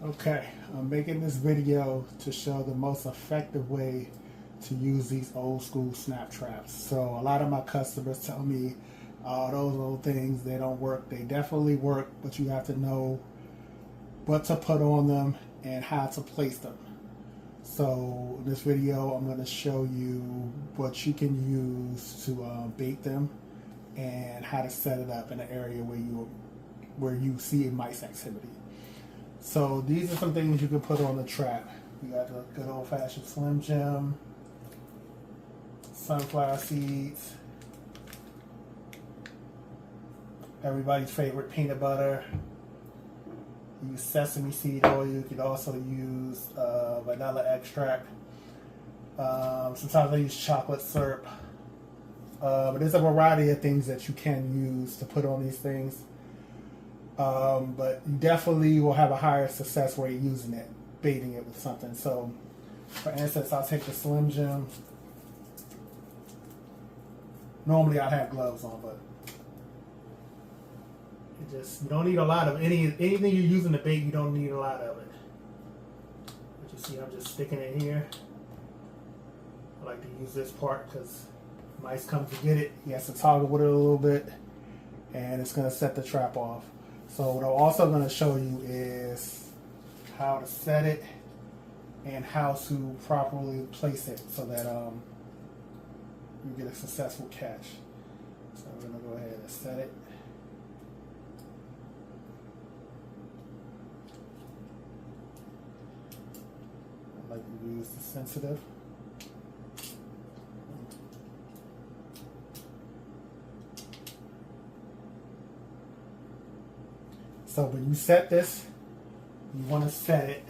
Okay, I'm making this video to show the most effective way to use these old school snap traps. So a lot of my customers tell me, oh, those old things, they don't work. They definitely work, but you have to know what to put on them and how to place them. So in this video, I'm going to show you what you can use to bait them and how to set it up in an area where you see mice activity. So these are some things you can put on the trap. You got the good old-fashioned Slim Jim, sunflower seeds, everybody's favorite peanut butter. Use sesame seed oil. You could also use vanilla extract. Sometimes I use chocolate syrup. But there's a variety of things that you can use to put on these things. But you definitely will have a higher success rate using it, baiting it with something. So, for instance, I'll take the Slim Jim. Normally I'd have gloves on, but you don't need a lot of anything you're using to bait. You don't need a lot of it. But you see, I'm just sticking it here. I like to use this part because mice come to get it. He has to toggle with it a little bit, and it's going to set the trap off. So what I'm also going to show you is how to set it and how to properly place it so that you get a successful catch. So we're going to go ahead and set it. I like to use the sensitive. So when you set this, you want to set it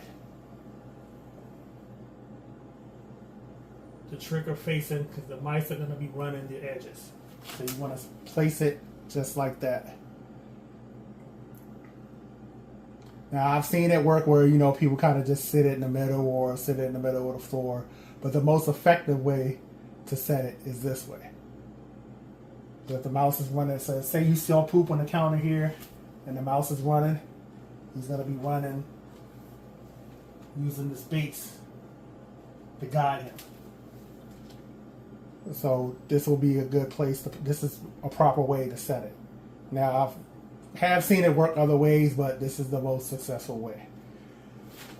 the trigger facing, because the mice are going to be running the edges. So you want to place it just like that. Now I've seen it work where, you know, people kind of just sit it in the middle or sit it in the middle of the floor. But the most effective way to set it is this way. So if the mouse is running, so say you saw poop on the counter here, and the mouse is running, he's going to be running using this base to guide him. So this will be a good place to, this is a proper way to set it. Now I have seen it work other ways, but this is the most successful way.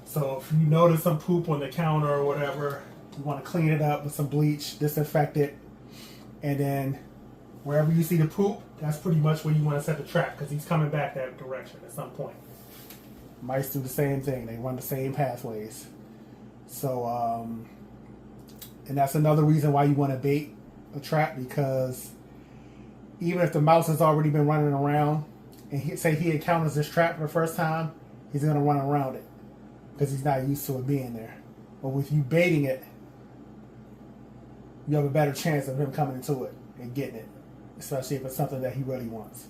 So if you notice some poop on the counter or whatever, you want to clean it up with some bleach, disinfect it, and then wherever you see the poop, that's pretty much where you want to set the trap, because he's coming back that direction at some point. Mice do the same thing. They run the same pathways. So, and that's another reason why you want to bait a trap, because even if the mouse has already been running around, and say he encounters this trap for the first time, he's going to run around it, because he's not used to it being there. But with you baiting it, you have a better chance of him coming into it and getting it, especially if it's something that he really wants.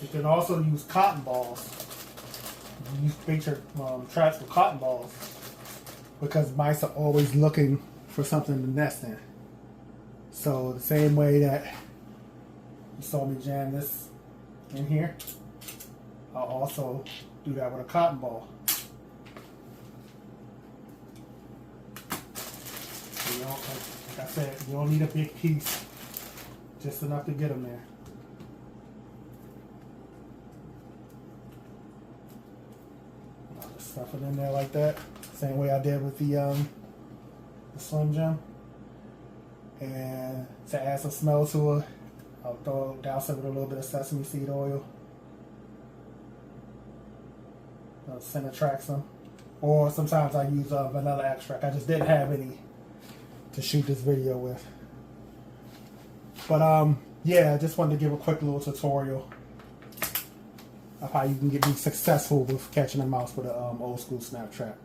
You can also use cotton balls. You use bait your traps with cotton balls, because mice are always looking for something to nest in. So the same way that you saw me jam this in here, I'll also do that with a cotton ball. You know, like I said, you don't need a big piece, just enough to get them there. I'll just stuff it in there like that, same way I did with the Slim Jim. And to add some smell to it, I'll douse it with a little bit of sesame seed oil. I'll Cinetrax them, or sometimes I use vanilla extract. I just didn't have any to shoot this video with. But yeah, I just wanted to give a quick little tutorial of how you can be successful with catching a mouse with an old school snap trap.